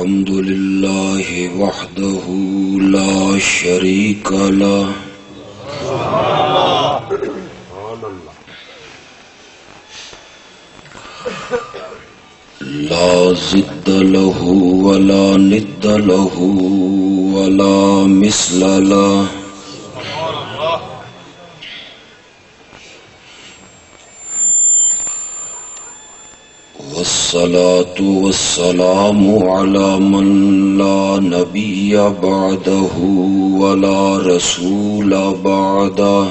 الحمد لله وحده لا شريك له لا ضد له ولا ند له ولا مثل له والصلاة والسلام على من لا نبي بعده ولا رسول بعده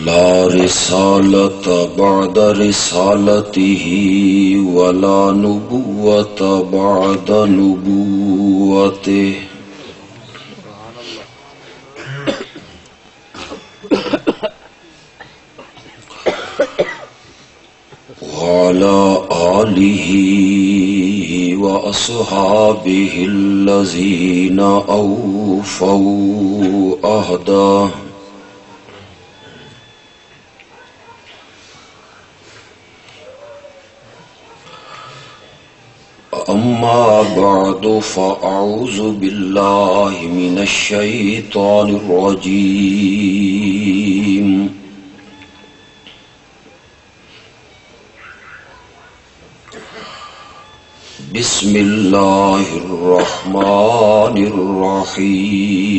لا رسالة بعد رسالته ولا نبوة بعد نبوته وعلى آله وأصحابه الذين أوفوا عهده أما بعد فأعوذ بالله من الشيطان الرجيم بسم الله الرحمن الرحيم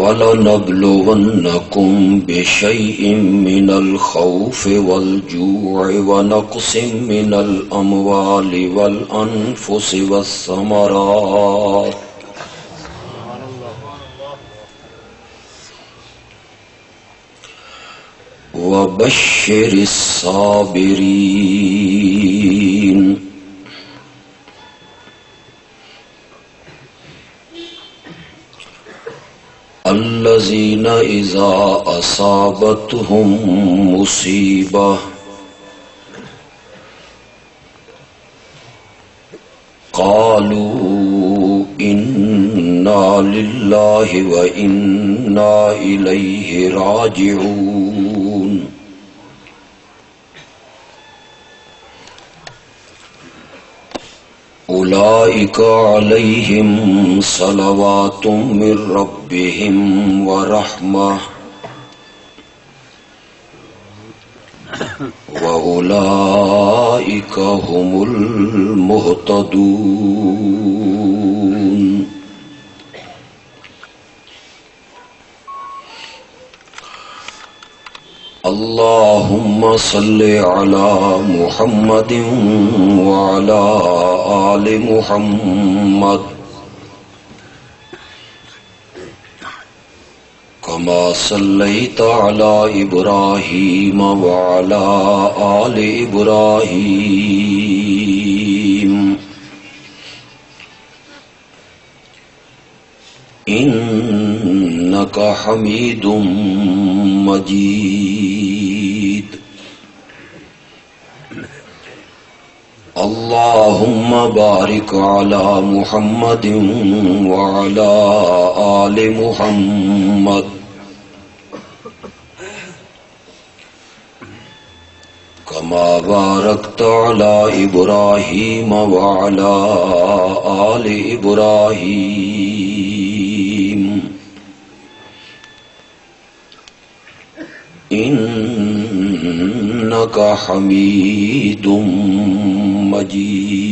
وَلَنَبْلُوَنَّكُمْ بِشَيْءٍ مِّنَ الْخَوْفِ وَالْجُوعِ وَنَقْصٍ مِّنَ الْأَمْوَالِ وَالْأَنفُسِ وَالثَّمَرَاتِ وَبَشِّرِ الصَّابِرِينَ الذين إذا أصابتهم مصيبة قالوا إنا لله وإنا إليه راجعون أولئك عليهم صلوات من ربهم ورحمة وأولئك هم المهتدون اللهم صل على محمد وعلى آل محمد كما صليت على إبراهيم وعلى آل إبراهيم إنك حميد مجيد اللهم بارك على محمد وعلى آل محمد كما باركت على إبراهيم وعلى آل إبراهيم إنك حميد مجيد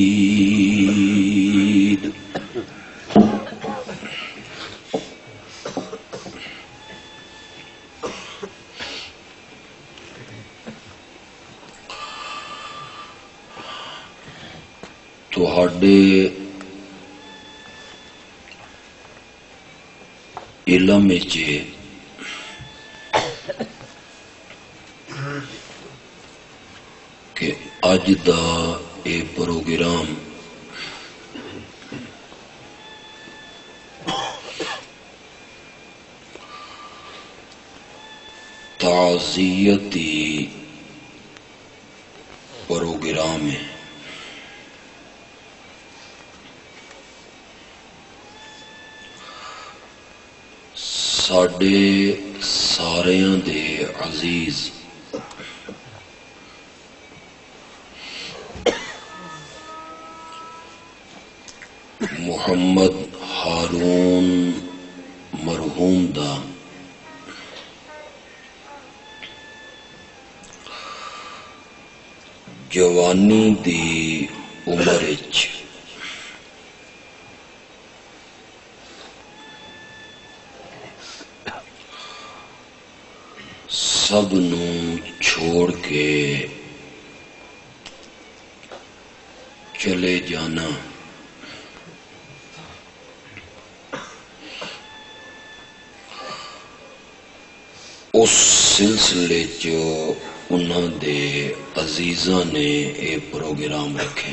تہاڈے علم وچ کہ اج دا اے پروگرام تعزیتی پروگرام ہے۔ ساڈے ساریاں دے عزیز محمد ہارون مرحوم دا جوانی دی عمر وچ سب نو چھوڑ کے چلے جانا اس سلسلے جو انہاں دے عزیزاں نے یہ پروگرام رکھے۔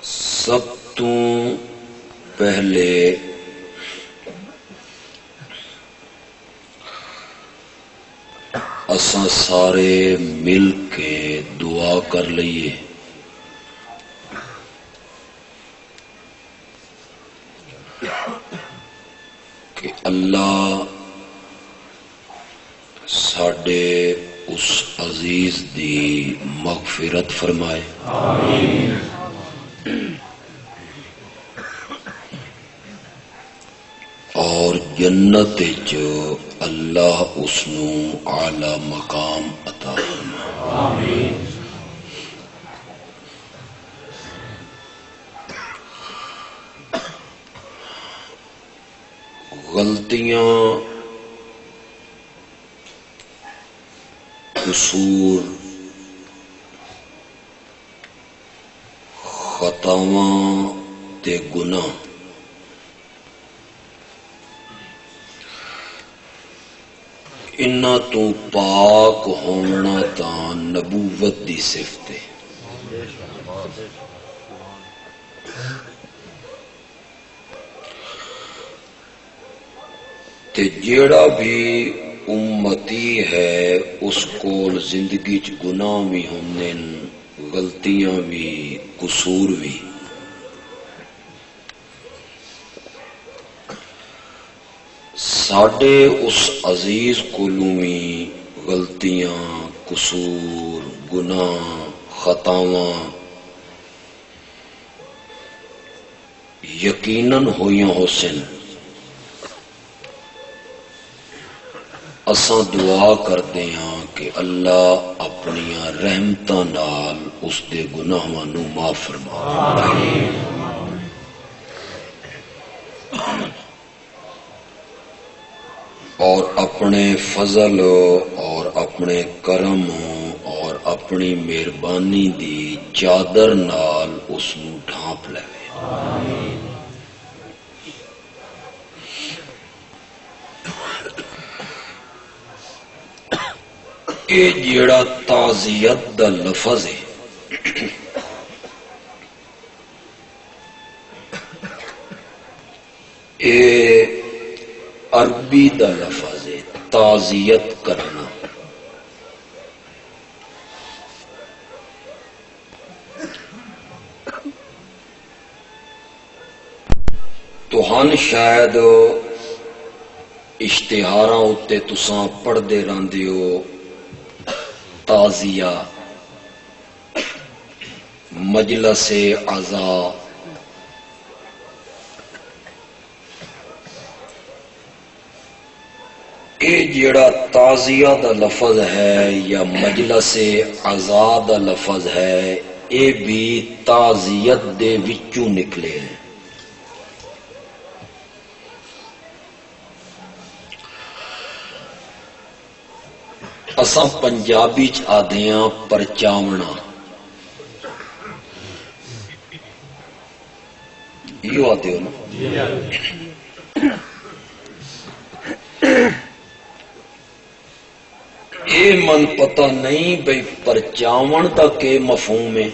سب تو پہلے اساں سارے مل کے دعا کر لئیے کہ اللہ ساڈے اس عزیز دی مغفرت فرمائے، آمین، اور جنت جو اللہ اس نو اعلی مقام عطا فرمائے، آمین۔ غلطیاں، قصور، خطاواں تے گناہ انہاں تو پاک ہونا تاں نبوت دی صفت ہے۔ تے جیڑا بھی امتی ہے اس کول زندگی چ گناہ بھی ہوندے، غلطیاں بھی، قصور بھی۔ ساڈے اس عزیز کولوں بھی غلطیاں، قصور، گناہ، خطاواں یقیناً ہویاں ہو سن۔ اساں دعا کردے ہاں کہ اللہ اپنی رحمتاں نال اس دے گناہاں نو معاف فرمائے، اور اپنے فضل اور اپنے کرم اور اپنی مہربانی دی چادر نال اس نو ڈھانپ لے۔ اے جیڑا تعزیت دا لفظ ہے اے عربی دا لفظ ہے، تعزیت کرنا۔ تو ہن شاید اشتہاراں اتے تساں پڑھدے رہندے ہو تعزیہ، مجلس عزا، اے جیڑا تعزیہ دا لفظ ہے یا مجلس عزا دا لفظ ہے، اے بھی تعزیت دے وچوں نکلے ہیں۔ اساں پنجابی چ آدھیاں پرچاونا، یہ آتے ہو نا؟ اے من پتہ نہیں بھئی پرچاون دا کے مفہوم ہے۔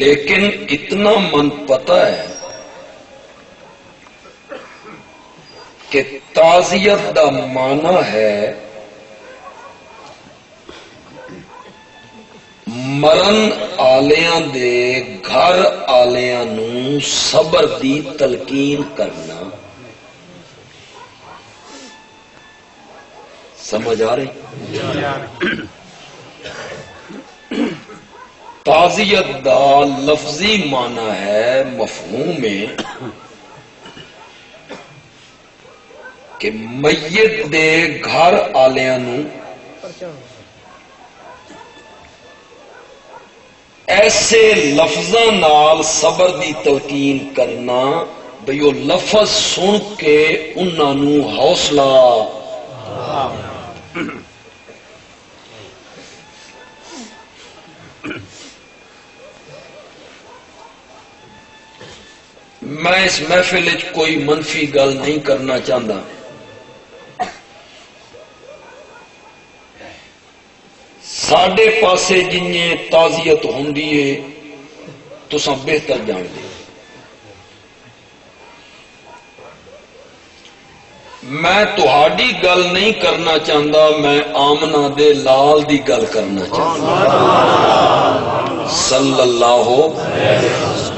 لیکن اتنا من پتہ ہے کہ تعزیت دا معنی ہے مرن آلیاں دے گھر آلیاں نو صبر دی تلقین کرنا. سمجھ آ رہی؟ تعزیت دا لفظی معنی ہے مفہوم میں کہ میت دے گھر آلیاں نو ایسے لفظاں نال صبر دی تلقین کرنا بھئی وہ لفظ سن کے انہاں نو حوصلہ میں اس محفل وچ کوئی منفی گل نہیں کرنا چاہتا. ساڈے پاسے جنہیں تعزیت ہوندی ہے تساں بہتر جان دے. میں تہاڈی گل نہیں کرنا چاہتا، میں آمنہ دے لال دی گل کرنا چاہتا صلی اللہ علیہ وسلم.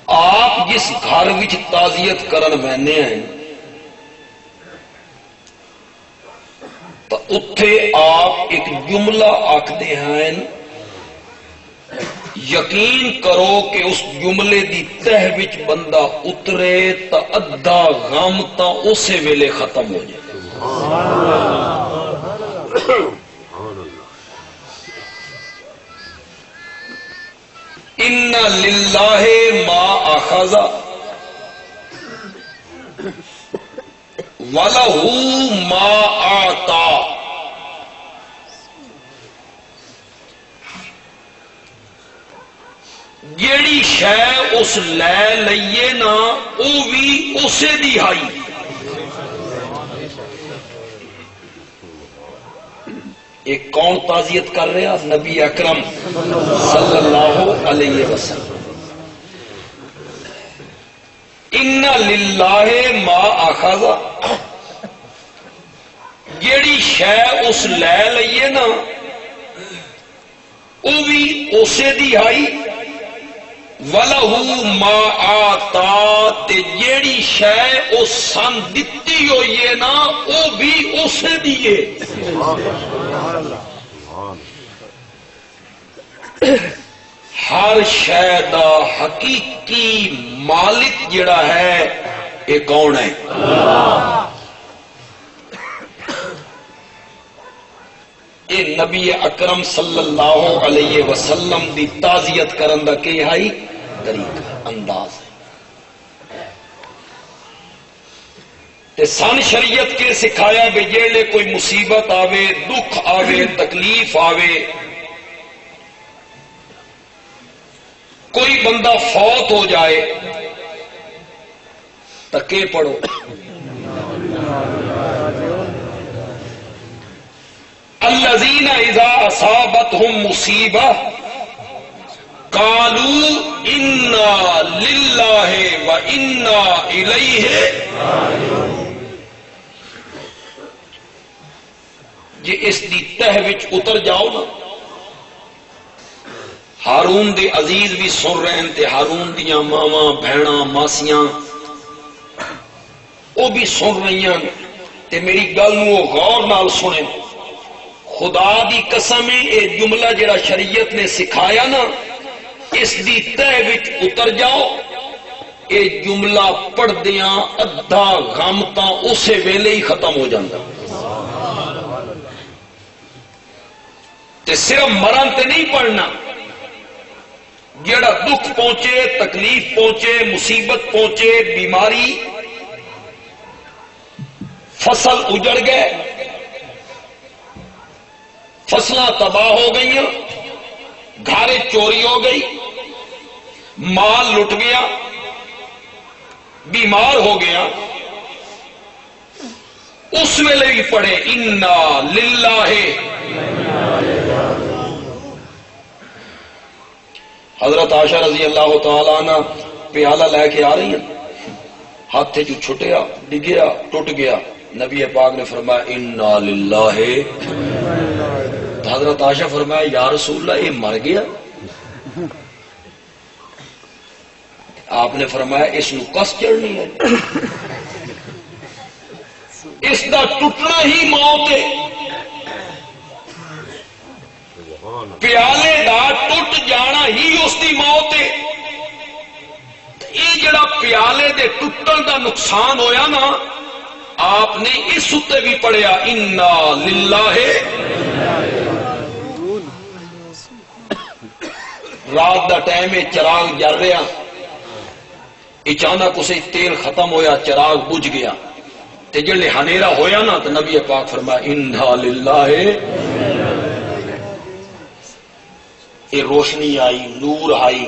آپ جس گھر وچ تعزیت کرن بہنے ہیں تو اتھے آپ ایک جملہ آکھدے ہیں، یقین کرو کہ اس جملے دی تہ وچ بندہ اترے تا ادھا غم تا اسے ویلے ختم ہو جائے. ان للہ ما اخذ وَلَهُ مَا آتا. جیڑی شے اس لے لئیے نا او بھی اسے دی ہائی. ایک کون تعزیت کر رہا؟ نبی اکرم صلی اللہ علیہ وسلم. ان للہ ما اخذ، جیڑی شے اس لے لئیے نا او بھی اسے دی آئی. وَلَهُ مَا آتا، تے جیڑی شے اس سن دتی ہوئیے نا او بھی اسے دیئے. ہر شے دا حقیقی مالک جڑا ہے یہ کون ہے؟ یہ نبی اکرم صلی اللہ علیہ وسلم دی تعزیت کرن دا کہ ہے طریقہ انداز ہے. تے سن شریعت کے سکھایا بھی جیڑے کوئی مصیبت آوے، دکھ آوے، تکلیف آوے، کوئی بندہ فوت ہو جائے تکے پڑھو. الذین اذا اصابتهم مصیبہ قالوا انا للہ وانا الیہ. جی اس دی تہ وچ اتر جاؤ نا، ہارون دے عزیز بھی سن رہے ہیں تے ہارون دیاں ماواں بہناں ماسیاں وہ بھی سن رہی ہیں تے میری گل نو غور نال سنیں. خدا دی قسم اے جملہ جڑا شریعت نے سکھایا نا اس دی تہ وچ اتر جاؤ. اے جملہ پڑھ دیاں ادھا غم تاں اسے ویلے ہی ختم ہو جاندہ. تے صرف مرن تے نہیں پڑھنا، جڑا دکھ پہنچے، تکلیف پہنچے، مصیبت پہنچے، بیماری، فصل اجڑ گئے، فصلیں تباہ ہو گئی، گھر چوری ہو گئی، مال لٹ گیا، بیمار ہو گیا، اس ویلے بھی پڑھے انا للہ حضرت عائشہ رضی اللہ تعالی عنہ پیالہ لے کے آ رہی ہیں، ہاتھ جو چھٹیا ڈگیا ٹوٹ گیا، نبی پاک نے فرمایا انا للہ، تو حضرت عائشہ فرمایا یا رسول اللہ یہ مر گیا؟ آپ نے فرمایا اس نو کس چڑھنی ہے، اس دا ٹوٹنا ہی موت ہے، پیالے دا ٹوٹ جانا ہی اس دی موت ہے۔ یہ جڑا پیالے دے ٹوٹن دا نقصان ہویا نا، آپ نے اس اتے بھی پڑھیا انا للہ۔ رات دا ٹائم چراغ جل رہا، اچانک اسے تیل ختم ہویا، چراغ بجھ گیا، تے جلے ہنیرا ہویا نا تو نبی پاک فرمایا انا للہ۔ یہ روشنی آئی، نور آئی،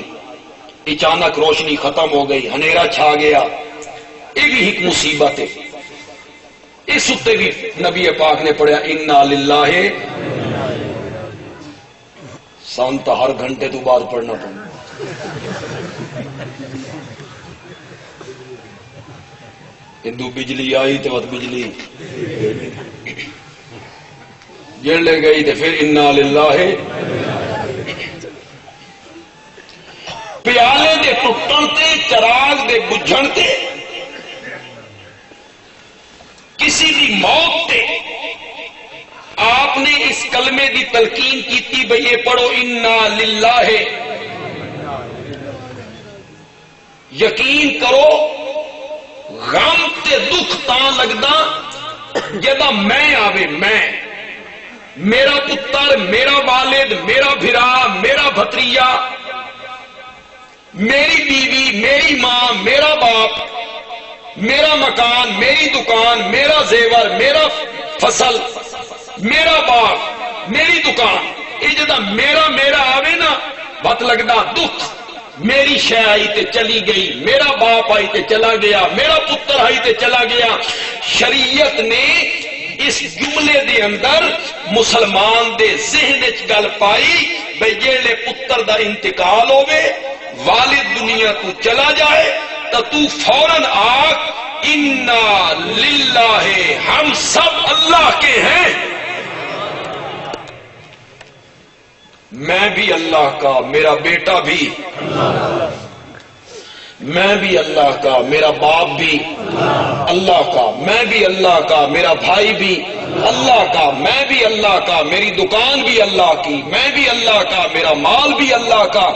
اچانک روشنی ختم ہو گئی، ہنیرا چھا گیا، یہ بھی ایک مصیبت ہے۔ اس اتے بھی نبی پاک نے پڑھا انا للہ۔ سان تو ہر گھنٹے تو بعد پڑھنا پڑنا، ہندو بجلی آئی تو بس بجلی جل گئی تو پھر انا للہ۔ پیالے دے ٹوٹن تے، چراغ دے بجھن تے، کسی دی موت تے آپ نے اس کلمے دی تلقین کیتی بھئی یہ پڑھو انا للہ۔ یقین کرو غم تے دکھ تاں لگدا جدا میں آوے، میں، میرا پتر، میرا والد، میرا بھرا، میرا بھتریجا، میری بیوی، میری ماں، میرا باپ، میرا مکان، میری دکان، میرا زیور، میرا فصل، میرا باغ، میری دکان، یہ جدا میرا میرا آوے نا بت لگدا دکھ۔ میری شے آئی تے چلی گئی، میرا باپ آئی تے چلا گیا، میرا پتر آئی تے چلا گیا۔ شریعت نے اس جملے دے اندر مسلمان دے ذہن وچ گل پائی بھئی جیلے پتر دا انتقال ہوئے، والد دنیا کو چلا جائے تو فوراً آگ انا للہ، ہم سب اللہ کے ہیں، میں بھی اللہ کا، میرا بیٹا بھی، میں بھی اللہ کا، میرا باپ بھی اللہ کا، میں بھی اللہ کا، میرا بھائی بھی اللہ کا، میں بھی اللہ کا، میری دکان بھی اللہ کی، میں بھی اللہ کا، میرا مال بھی اللہ کا،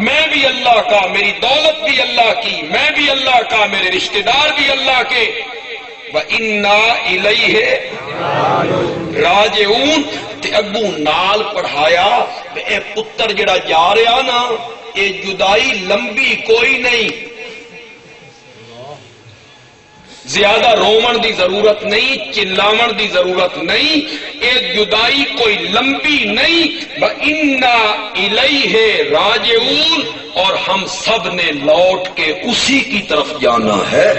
میں بھی اللہ کا، میری دولت بھی اللہ کی، میں بھی اللہ کا، میرے رشتہ دار بھی اللہ کے۔ وَإِنَّا إِلَيْهِ راجعون۔ تے اگوں نال پڑھایا اے پتر جڑا جا رہا نا، اے جدائی لمبی کوئی نہیں، زیادہ رومن دی ضرورت نہیں، چلاون دی ضرورت نہیں، اے جدائی کوئی لمبی نہیں۔ وَإِنَّا إِلَيْهِ راجعون، اور ہم سب نے لوٹ کے اسی کی طرف جانا ہے۔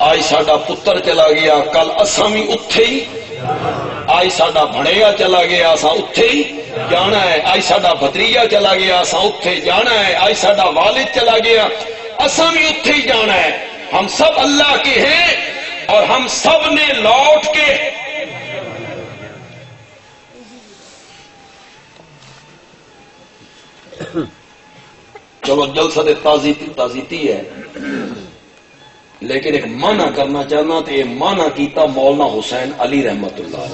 آج ساڈا پتر چلا گیا، کل اساں بھی اتھے ہی، آج ساڈا بھڑیا چلا گیا، اساں اتھے ہی جانا ہے، آج ساڈا بھتریجا چلا گیا، اساں اتھے جانا ہے، آج ساڈا والد چلا گیا، اساں بھی اتھے ہی جانا ہے۔ ہم سب اللہ کے ہیں اور ہم سب نے لوٹ کے چلو جلسہ تازیتی ہے، لیکن ایک معنی کرنا چاہنا تو یہ معنی کیتا مولانا حسین علی رحمت اللہ،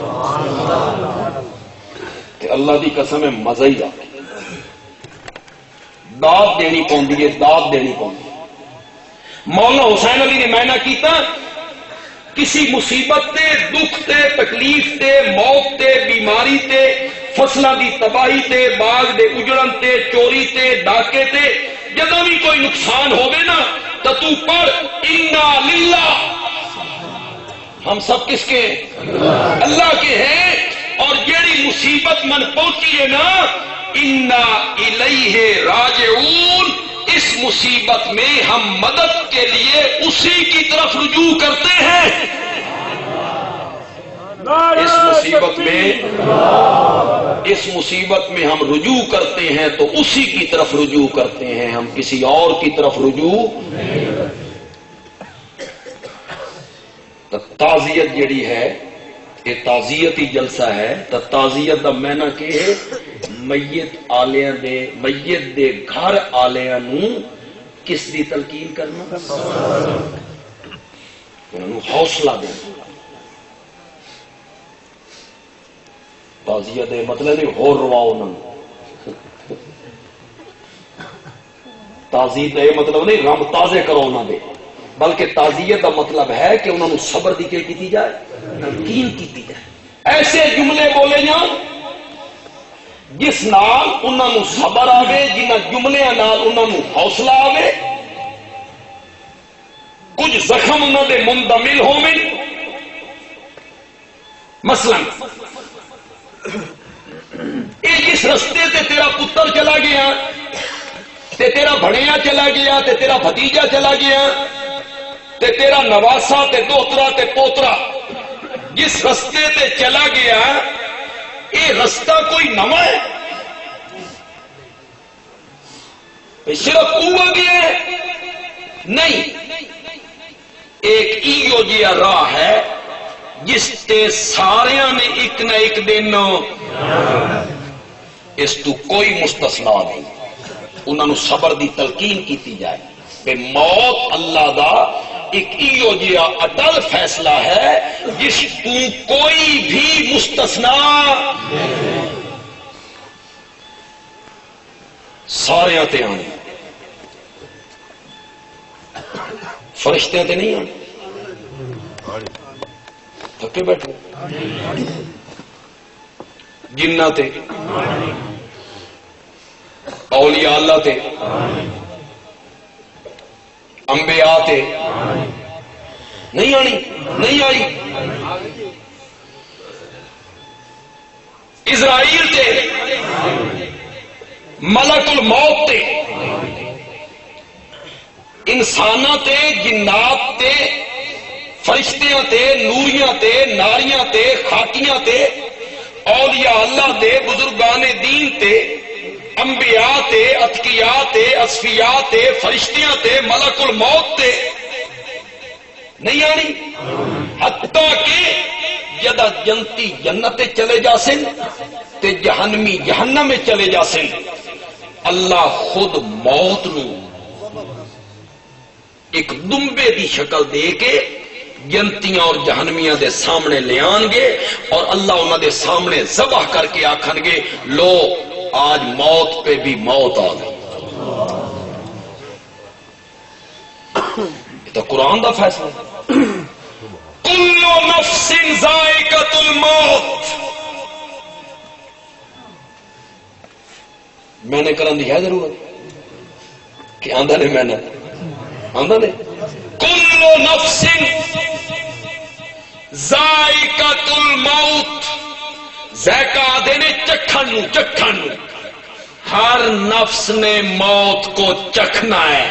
اللہ دی قسم ہے مزہ ہی آ داد دینی پوندی ہے، داد دینی پوندی۔ مولانا حسین علی نے معنی کیتا کسی مصیبت تے، دکھ تے، تکلیف تے، موت تے، بیماری تے، فصلوں دی تباہی تے، باغ دے اجڑن تے، چوری تے، ڈاکے تے، جدوں بھی کوئی نقصان ہوگے نا تو پڑھ انا للہ، ہم سب کس کے ہیں؟ اللہ کے ہیں۔ اور جیڑی مصیبت من پہنچی ہے نا، انا الیہ راجعون، اس مصیبت میں ہم مدد کے لیے اسی کی طرف رجوع کرتے ہیں۔ اس مصیبت میں ہم رجوع کرتے ہیں تو اسی کی طرف رجوع کرتے ہیں، ہم کسی اور کی طرف رجوع نہیں۔ تو تعزیت جڑی ہے یہ تعزیتی جلسہ ہے، تو تعزیت دا معنی کہ میت آلیاں دے، میت دے گھر آلیاں نو کس دی تلقین کرنا، انہوں حوصلہ دینا۔ تعزیت دے مطلب نہیں ہور رواؤ انہوں، تعزیت دے مطلب نہیں غم تازے کرو انہوں دے، بلکہ تعزیت کا مطلب ہے کہ انہوں صبر دی کی جائے، تلقین کی جائے، ایسے جملے بولے جان جس نال انہوں صبر آوے، جنہ جملے نال انہوں حوصلہ آوے، کچھ زخم انہوں دے مندمل ہوویں۔ مثلا یہ جس رستے تے تیرا پتر چلا گیا تے تیرا بھڑیا چلا گیا تے تیرا بھتیجا چلا گیا تے تیرا نواسا تے دوترا تے پوترا جس رستے تے چلا گیا، یہ رستہ کوئی نواں ہے؟ صرف ہوا گیا ہے؟ نہیں، ایک ایو جیا راہ ہے جس تے ساریاں نے ایک نہ ایک دن، اس تو کوئی مستثنا نہیں، انہوں نے صبر دی تلقین کی جائے کہ موت اللہ دا ایک ایو جیا اٹل فیصلہ ہے جس تو کوئی بھی مستثنا سارے تے آنے، فرشتے تے نہیں آنے، تھکے بیٹھے، جنہ تے، اولیاء اللہ تے، انبیاء تے نہیں آنی، نہیں آئی، اسرائیل تے، ملک الموت تے، انساناں تے، جنات تے، فرشتیاں تے، نوریاں تے، ناریاں تے، خاکیاں تے، اولیاء اللہ تے، بزرگان دین تے، انبیاء تے، اتقیاء تے، اصفیاء تے، فرشتیاں تے، ملک الموت تے نہیں آنی، حتیٰ کہ جدا جنتی جنت چلے جاسن تے جہنمی جہنم میں چلے جاسن، اللہ خود موت نو ایک دمبے دی شکل دے کے جنتیاں اور جہنمیاں دے سامنے لے آن گے اور اللہ انہاں دے سامنے ذبح کر کے آکھن گے لو آج موت پہ بھی موت آ گئی۔ یہ تو قرآن دا فیصلہ ہے، کل نفس ذائقۃ الموت۔ میں نے کرن دی ہے ضرورت کہ آندہ نے میں نے آندہ نے کل نفس ذائقۃ الموت، ذائقہ آدھے نے چکھن نو، ہر نفس نے موت کو چکھنا ہے،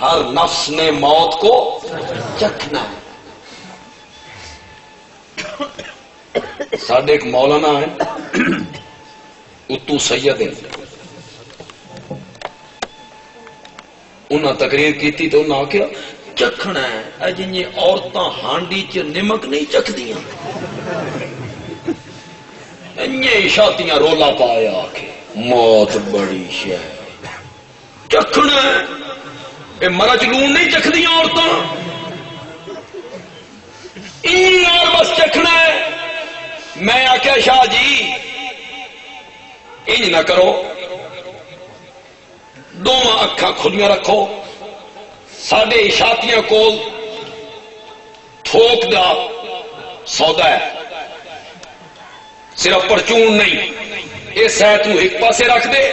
ہر نفس نے موت کو چکھنا ہے۔ ساڈے ایک مولانا ہے اتو سید ہیں، انہاں تقریر کیتی تو انہاں آکھیا چکھنا ہے جنہیں عورتاں ہانڈی چ نمک نہیں چکھدیاں، انہیں شاتیاں رولا پایا آکھے موت بڑی شے چکھنا ہے، اے مرچ لون نہیں چکھدیاں عورتاں، انہیں اور بس چکھنا ہے۔ میں آکھیا شاہ جی انج نہ کرو، دونوں اکھاں کھلیاں رکھو، ساڈے اشاتیاں کول تھوک دا سودا ہے، صرف پرچون نہیں، اس ایت نو ایک پاسے رکھ دے،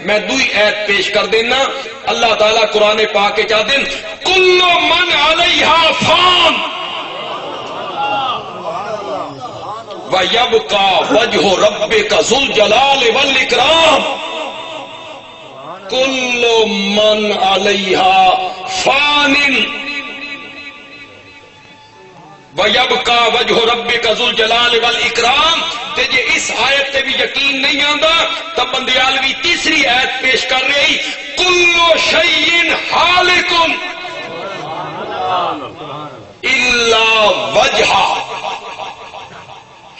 میں دوئی ایت پیش کر دینا۔ اللہ تعالیٰ قرآن پاک کے چاہ دن کل من علیہا فان وَيَبْقَى وَجْهُ رَبِّكَ ذُو الْجَلَالِ وَالْإِكْرَامِ، کل من علیہا فان، وَيَبْقَى وَجْهُ رَبِّكَ ذُو الْجَلَالِ وَالْإِكْرَامِ تے جے اس آیت تے بھی یقین نہیں آندا تو بندیالوی تیسری آیت پیش کر رہی کُلُّ شَيْءٍ حَالِكٌ إِلَّا وَجْهَهُ،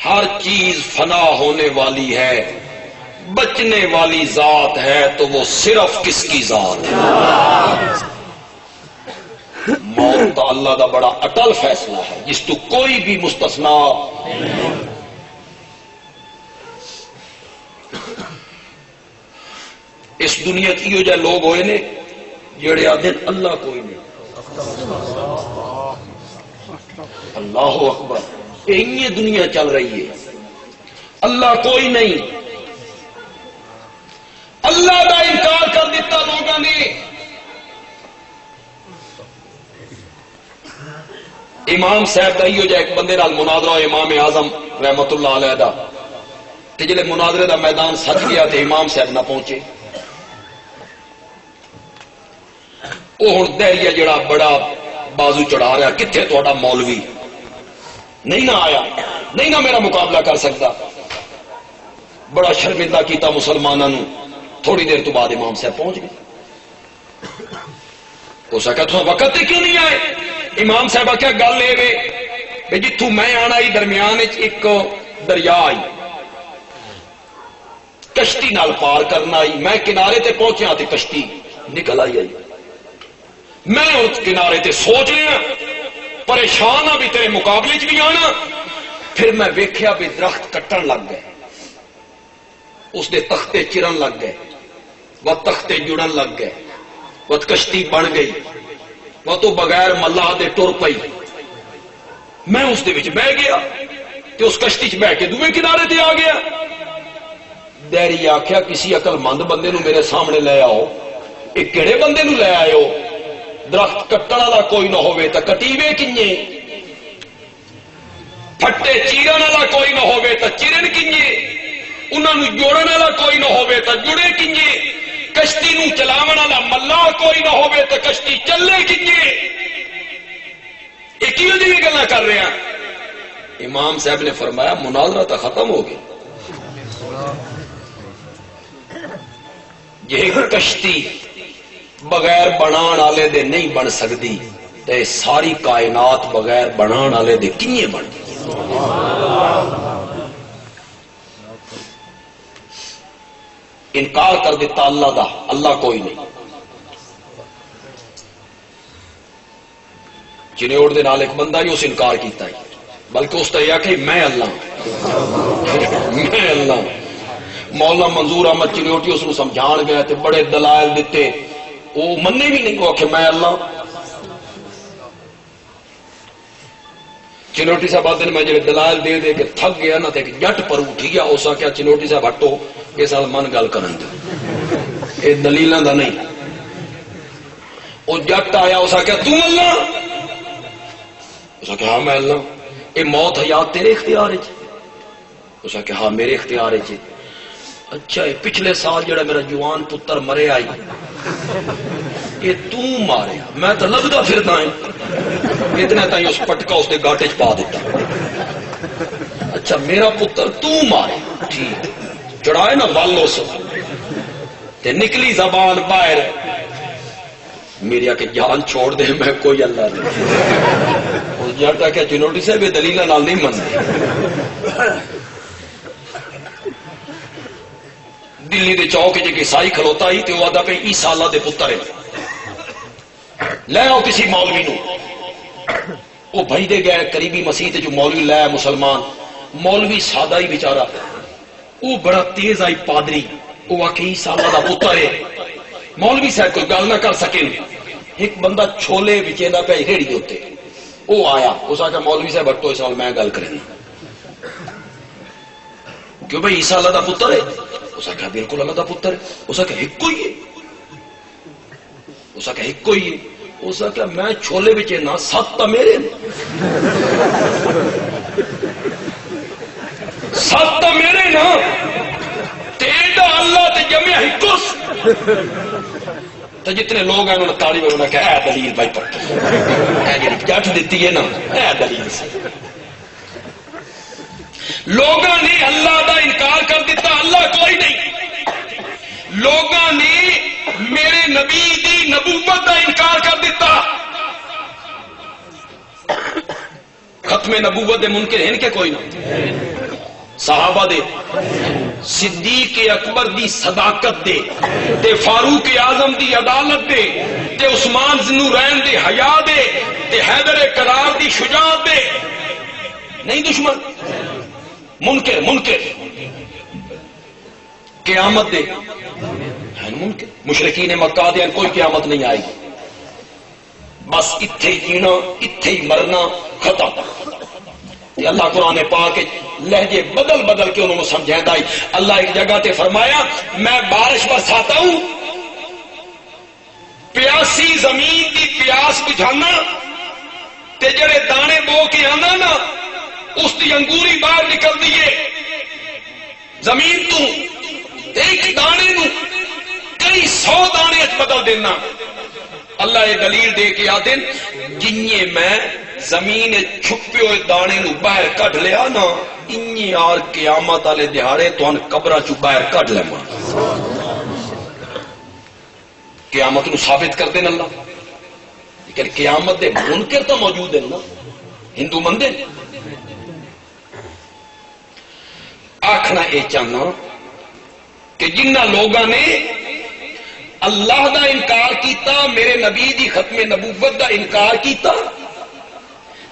ہر چیز فنا ہونے والی ہے، بچنے والی ذات ہے تو وہ صرف کس کی ذات ہے؟ موت تو اللہ دا بڑا اٹل فیصلہ ہے جس تو کوئی بھی مستثنا۔ اس دنیا کی جو لوگ ہوئے نے جڑے آدھے اللہ کوئی نہیں، اللہ اکبر، یہ دنیا چل رہی ہے، اللہ کوئی نہیں، اللہ کا انکار کر دیتا لوگوں نے۔ امام صاحب کا ہی ایک بندے نال مناظرہ امام اعظم رحمت اللہ علیہ دا تے جلے مناظرے دا میدان سج گیا تے امام صاحب نہ پہنچے۔ وہ ہن دہریا جڑا بڑا بازو چڑھا رہا کتنے تہاڈا مولوی نہیں نہ آیا، نہیں نہ میرا مقابلہ کر سکتا، بڑا شرمندہ کیتا مسلمانوں نو۔ تھوڑی دیر تو بعد امام صاحب پہنچ گئے۔ ہو سکا تو وقت تے کیوں نہیں آئے؟ امام صاحب کیا گل ہے جتوں میں آنا ہی درمیان ایک دریا آئی، کشتی نال پار کرنا آئی، میں کنارے تے پہنچیا تے کشتی نکل آئی۔ میں اس کنارے تے سوچ رہا پریشان ہاں بھی تیرے مقابلے چ بھی آنا، پھر میں ویکھیا بھی درخت کٹن لگ گئے، اس دے تختے چرن لگ گئے، وہ تختے جڑن لگ گئے، وہ کشتی بن گئی، وہ تو بغیر ملاح دے ٹر پئی۔ میں اس دے وچ بہ گیا تے اس کشتی چ بہ کے دوویں کنارے تے آ گیا۔ دہری آخیا کسی عقل مند بندے نو میرے سامنے لے آؤ، یہ کہڑے بندے نو لے آئے ہو؟ درخت کٹن والا کوئی نہ ہوئے تو کٹیوے کنجے، پھٹے چیرن والا کوئی نہ ہوئے تو چیرن کنجے، انہاں نو جوڑن والا کوئی نہ ہوئے تو جڑے کنجے، کشتی نو چلاون والا ملا کوئی نہ ہوئے تو کشتی چلے کنجے۔ یہ کیوں جی گلاں کر رہے ہیں؟ امام صاحب نے فرمایا مناظرہ تو ختم ہو گیا، یہ کشتی بغیر بنان والے دے نہیں بن سکتی تے ساری کائنات بغیر بنان والے دے کیویں بن گئی؟ انکار کر دیتا اللہ دا، اللہ کوئی نہیں۔ چنیوڑ دے نال ایک بندہ ہی اس انکار کیتا ہے، بلکہ اس طرح کہ میں اللہ میں اللہ۔ مولا منظور احمد چنیوٹی اس کو سمجھان گیا تے بڑے دلائل دیتے، وہ مننے بھی نہیں کو کہ میں اللہ۔ چنوٹی صاحب آدھے میں جب دلائل دے دے کے تھک گیا نا تے جٹ پر اٹھی گیا، اس آخیا چنوٹی صاحب ہٹو، یہ سال من گل کرن دے، یہ دلیلاں دا نہیں۔ وہ جٹ آیا، اس آخیا تو اللہ؟ اس آخیا ہاں میں اللہ۔ یہ موت حیات تیرے اختیار ہے؟ اس آخیا ہاں میرے اختیار ہے۔ اچھا یہ پچھلے سال جڑا میرا جوان پتر مرے آئی یہ تو مارے؟ میں تو لگتا پھرتا ہے، اتنا تھی اس پٹکا اس نے گاٹے چ پا دیتا۔ اچھا میرا پتر تو مارے، ٹھیک چڑھائے نا ول اس تے نکلی زبان باہر، میری آ کے جان چھوڑ دے میں کوئی اللہ نہیں۔ اس جاتا کہ چنوٹی صاحب یہ دلیلہ نال نہیں منتے۔ دلی دے چوک جے عیسائی کھلوتا ہی تے وہ آدھا پہ عیسیٰ اللہ دے پتر ہے، لے آؤ کسی مولوی نو۔ وہ بھائی دے گئے قریبی مسیح جو مولوی لے مسلمان، مولوی سادہ ہی بیچارہ، وہ بڑا تیز آئی پادری، وہ واقعی عیسیٰ اللہ دا پتر ہے۔ مولوی صاحب کوئی گل نہ کر سکے، ایک بندہ چھولے بچیندا پہ ریڑی ہوتے، وہ آیا، اس آخیا مولوی صاحب ہٹو اس نال میں گل کریں، کیوں بھائی عیسیٰ اللہ دا پتر ہے؟ اس آخیا بالکل اللہ دا پتر ہے۔ اس آخیا ایک کوئی ہے؟ اس آخیا ایک کوئی ہے۔ اس آخیا میں چھولے بچے نا، سات تا میرے، سات تا میرے نا، تیرا اللہ تے جمع ہکوس۔ تو جتنے لوگ ہیں انہوں نے تالی میں کہا اے دلیل بھائی پکا اے جی جٹ دیتی ہے نا اے دلیل سے لوگوں نے اللہ کا انکار کر دیتا اللہ کوئی نہیں لوگوں نے میرے نبی دی نبوت کا انکار کر دیتا ختم نبوت دے منکر ہیں کہ کوئی نہ صحابہ دے صدیق اکبر دی صداقت دے تے فاروق اعظم دی عدالت دے تے عثمان ذوالنورین دی حیا دے تے حیدر کرار دی شجاعت دے نہیں دشمن منکر قیامت دے منکر مشرکین مکہ دے کوئی قیامت نہیں آئے گی بس اتھے جینا اتھے ہی مرنا ختم اللہ قرآن پاک لہجے بدل بدل کے انہوں نے سمجھائیں دائی اللہ ایک جگہ تے فرمایا میں بارش برساتا ہوں پیاسی زمین کی پیاس بجھانا تے جڑے دانے بو کے آنا نا اس دی انگوری باہر نکل دیئے زمین تو ایک دانے نو کئی 100 دانے بدل دینا اللہ یہ دلیل دے کے آدن جنہیں میں زمین چھپے ہوئے دانے نو باہر کٹ لیا نا انہی آر قیامت والے دہاڑے تو ان قبرہ چو باہر کٹ لے ماں قیامت نو ثابت کر دین اللہ لیکن قیامت دے منکر تو موجود ہیں نا ہندو مندے آکھنا اے چاہنا کہ جنہ لوگاں نے اللہ دا انکار کیتا میرے نبی دی ختم نبوت دا انکار کیتا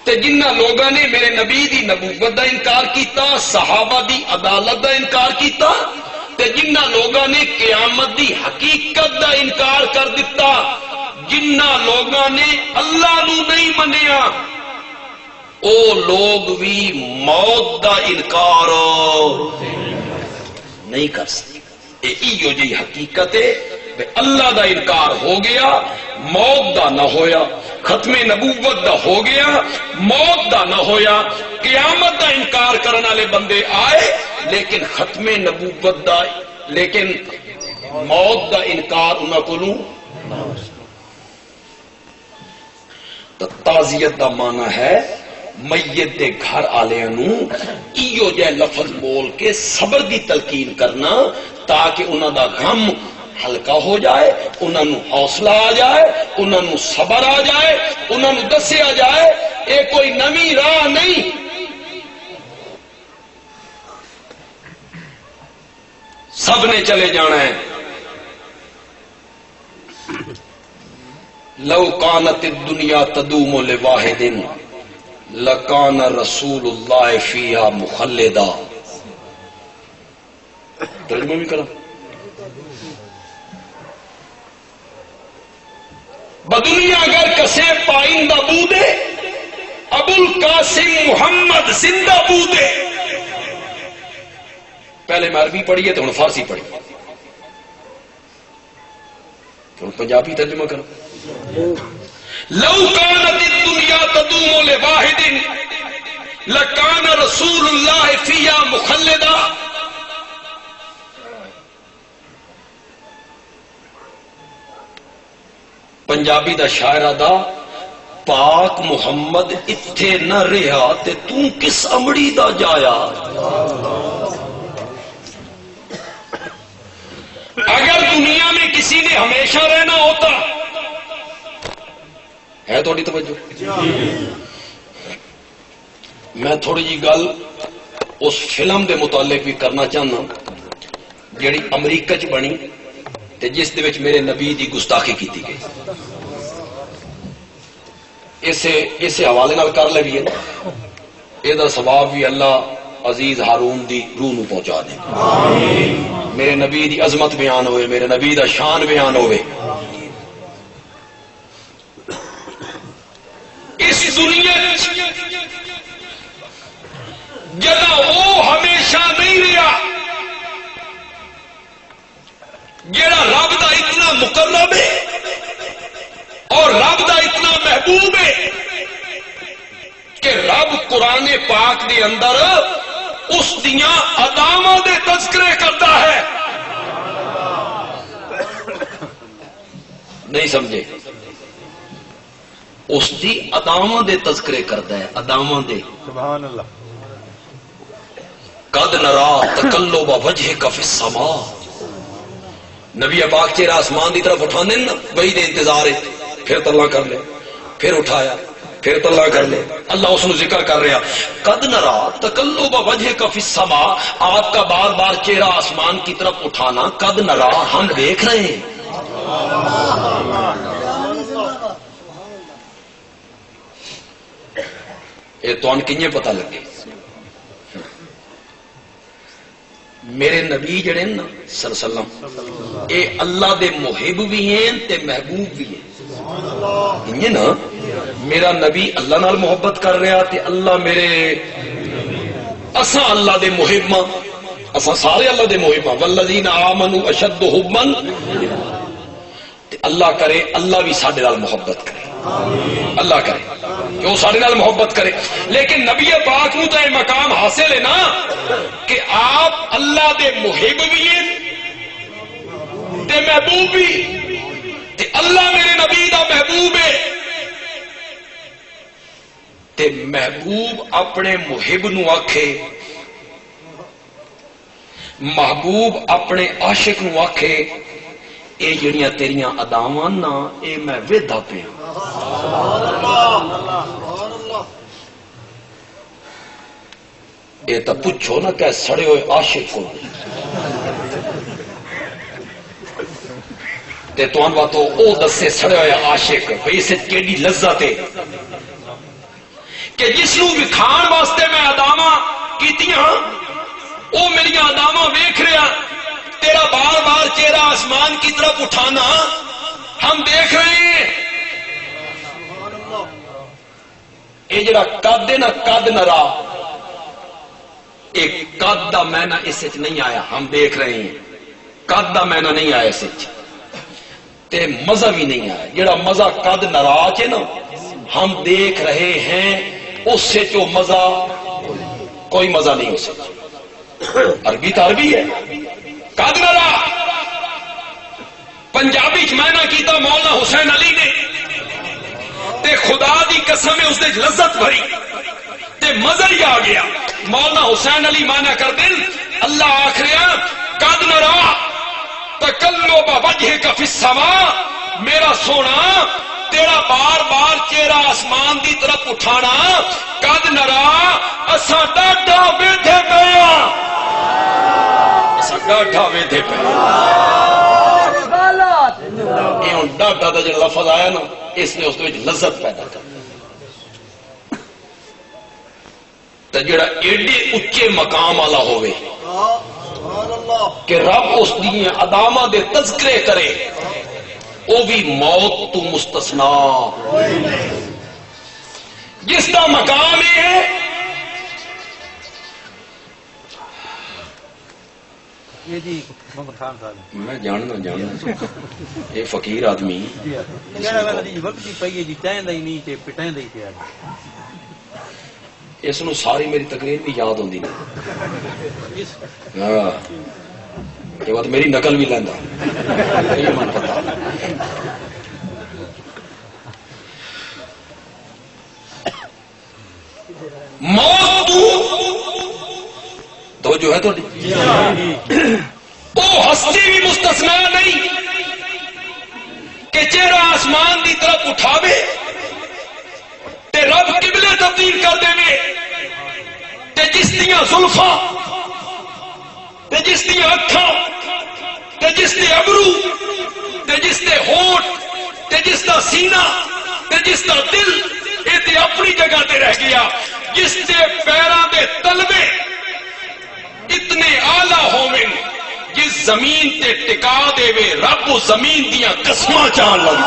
تے جنہ لوگاں نے میرے نبی دی نبوت دا انکار کیتا صحابہ دی عدالت دا انکار کیتا تے جنہ لوگاں نے قیامت دی حقیقت دا انکار کر دیتا جنہ لوگاں نے اللہ نو نہیں منیا او لوگ بھی موت دا انکار نہیں کر سکتے ایو جی حقیقت ہے اللہ دا انکار ہو گیا موت دا نہ ہویا ختم نبوت دا ہو گیا موت دا نہ ہویا قیامت دا انکار کرنے والے بندے آئے لیکن ختم نبوت دا لیکن موت دا انکار انہاں کولوں تعزیت دا معنی ہے میت دے گھر آلیاں نو ایو جے لفظ بول کے صبر دی تلقین کرنا تاکہ انہاں دا غم ہلکا ہو جائے انہاں نو حوصلہ آ جائے انہاں نو صبر آ جائے انہاں نو دسیا جائے اے کوئی نویں راہ نہیں سب نے چلے جانا ہے لو کانت الدنیا تدوم لواحد لکان رسول اللہ فیہا مخلدا ترجمہ بھی کرا بدنیا اگر کسے پائندہ بودے ابو القاسم محمد زندہ بودے پہلے میں عربی پڑھی ہے تو ہن فارسی پڑھی تو پنجابی ترجمہ کرو لو کانت الدنیا تدوم لواحد لکان رسول اللہ فیہا مخلدا پنجابی دا شاعرہ دا پاک محمد اتھے نہ رہا تے تو کس امڑی دا جایا اگر دنیا میں کسی نے ہمیشہ رہنا ہوتا ہے تھوڑی توجہ میں تھوڑی جی گل اس فلم دے متعلق بھی کرنا چاہنا جیڑی امریکہ چ بنی تے جس دے وچ میرے نبی دی گستاخی کیتی گئی اسے حوالے نال کر لے بھی ہے اے دا ثواب بھی اللہ عزیز ہارون دی روح نو پہنچا دے میرے نبی دی عظمت بیان ہوئے میرے نبی دا شان بیان ہوئے اس دنیا جدا وہ ہمیشہ نہیں رہا جیڑا رب دا اتنا مقرب ہے اور رب دا اتنا محبوب ہے کہ رب قرآن پاک دے اندر اس دیاں ادامہ دے تذکرے کرتا ہے سمجھے؟ اس دی اداواں دے تذکرے کرتا ہے، اداواں دے. سبحان اللہ. قد نرا تقلب وجهك في السماء. نبی پاک چہرہ آسمان دی طرف اٹھانے نا وہی دے انتظار ہے، پھر طلع کر لے، پھر اٹھایا، پھر طلع کر لے. اللہ اس کو ذکر کر رہا قد نرا تقلب وجهك في السماء. آپ کا بار بار چہرہ آسمان کی طرف اٹھانا، قد نرا ہم دیکھ رہے ہیں. یہ تو ان کیے پتہ لگے. میرے نبی جڑے نا صلی اللہ علیہ وسلم اے اللہ دے محب بھی ہیں تے محبوب بھی ہیں. یہ نا میرا نبی اللہ نال محبت کر رہا تے اللہ میرے اساں اللہ دے محب ہاں، اساں سارے اللہ دے محب ہاں. والذین آمنوا اشد حبا. تے اللہ کرے اللہ بھی ساڈے نال محبت کرے، اللہ کرے کہ وہ سارے نال محبت کرے. لیکن نبی پاک نو تو یہ مقام حاصل ہے نا کہ آپ اللہ دے محب بھی ہیں تے محبوب بھی. تے اللہ میرے نبی دا محبوب ہے تے محبوب اپنے محب نو آکھے، محبوب اپنے عاشق نو آکھے اے جڑیاں تیریاں اداواں نا اے میں ویدا پیا. یہ تو پوچھو نا کہ سڑے ہوئے عاشق کو تے توان باتو او دسے سڑے ہوئے عاشق بھئی اسے کیڑی لذت ہے کہ جس نو وکھان واسطے میں اداواں کیتیاں او میری اداواں ویکھ رہا. تیرا بار بار چہرہ آسمان کی طرف اٹھانا ہم دیکھ رہے ہیں. یہ جڑا قد ہے نا قد نرا، ایک قد دا معنی اس وچ نہیں آیا، ہم دیکھ رہے ہیں. قد دا معنی نہیں آیا اس وچ تے مزہ بھی نہیں آیا. جڑا مزہ قد نرا چ نا ہم دیکھ رہے ہیں اس سے جو مزہ کوئی مزہ نہیں اس سے. عربی تو عربی ہے. قد نرا پنجابی چ معنی کیتا مولانا حسین علی نے تے خدا دی قسم اس دے لذت بھری تے مزہ ہی آ گیا. مولانا حسین علی معنی کر دیں اللہ آخریا قد نرا تقلب وجهك في السماء. میرا سونا تیرا بار بار چہرہ آسمان دی طرف اٹھانا قد نرا اساں ڈاڈا بیٹھے پے ہاں، اساں ڈاڈا بیٹھے پے. یہ ہوں ڈاڈا دا جو لفظ آیا نا اس نے اس کے لذت پیدا کر تے جڑا ایڈے اچے مقام والا ہوئے کہ رب اس دی ادامہ دے تذکرے کرے وہ بھی موت تو مستثنا. جس کا مقام ہے میں جاننا یہ فقیر آدمی اس نو ساری میری تقریر بھی یاد ہوندی نہیں. یہ بات میری نقل بھی لینا یہ من پتا. موت تو جو ہے تو وہ ہستی بھی مستثنا نہیں کہ چہرہ آسمان کی طرف اٹھاوے تے رب قبلے تبدیل کر دے تے جس دیاں زلفاں تے جس دیاں اکھاں تے جس دے ابرو تے جس دے ہونٹ تے جس دا سینہ تے جس دا دل یہ تے اپنی جگہ تے رہ گیا. جس دے پیراں دے تلوے اتنے آلہ ہوویں جس زمین تے ٹکا دے وے رب زمین دیاں قسماں چان لگ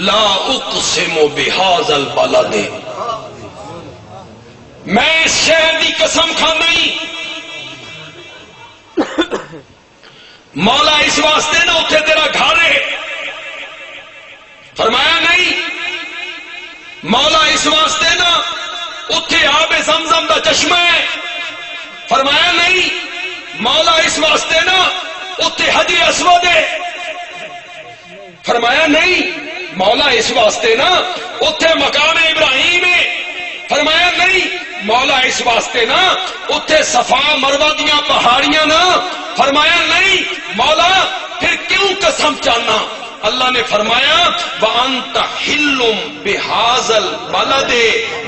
لا اقسم بهذا البلد. میں اس شہر دی قسم کھانا ہی مولا اس واسطے نہ اتھے تیرا گھر ہے فرمایا نہیں مولا اس واسطے نا اتھے آب زمزم دا چشمہ ہے؟ فرمایا نہیں. مولا اس واسطے نا اتھے حجر اسود ہے؟ فرمایا نہیں. مولا اس واسطے نا اتھے مقام ابراہیم ہے؟ فرمایا نہیں. مولا اس واسطے نا اتھے صفا مروہ دیاں پہاڑیاں نا؟ فرمایا نہیں. مولا پھر کیوں قسم چاہنا؟ اللہ نے فرمایا وَأَنْتَ حِلٌّ بِهَذَا الْبَلَدِ،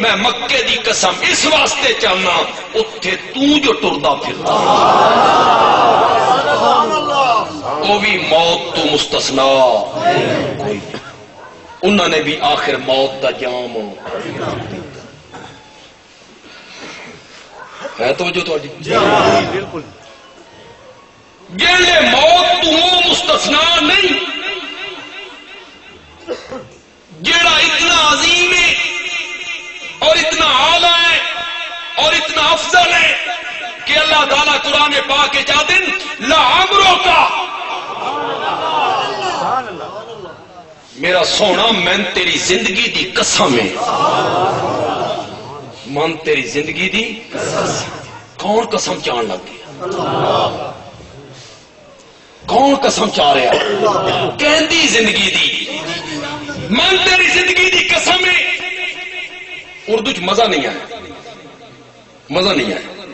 میں مکے دی قسم اس واسطے چاہنا اتھے تو جو ٹردا پھرتا وہ بھی موت تو مستثنا، انہوں نے بھی آخر موت دا جام ہے توجہ تو بالکل جیلے موت تو مستثنا نہیں، جیڑا اتنا عظیم ہے اور اتنا اعلی ہے اور اتنا افضل ہے کہ اللہ تعالیٰ قرآن پاک کے چاہتے ہیں لعمرو کا میرا سونا میں تیری زندگی دی قسم ہے، من تیری زندگی دی کون قسم چاہن لگ گیا؟ کون قسم چاہ رہا؟ کہندی زندگی دی من تیری زندگی دی قسم ہے. اردو چ مزہ نہیں آیا، مزہ نہیں آیا،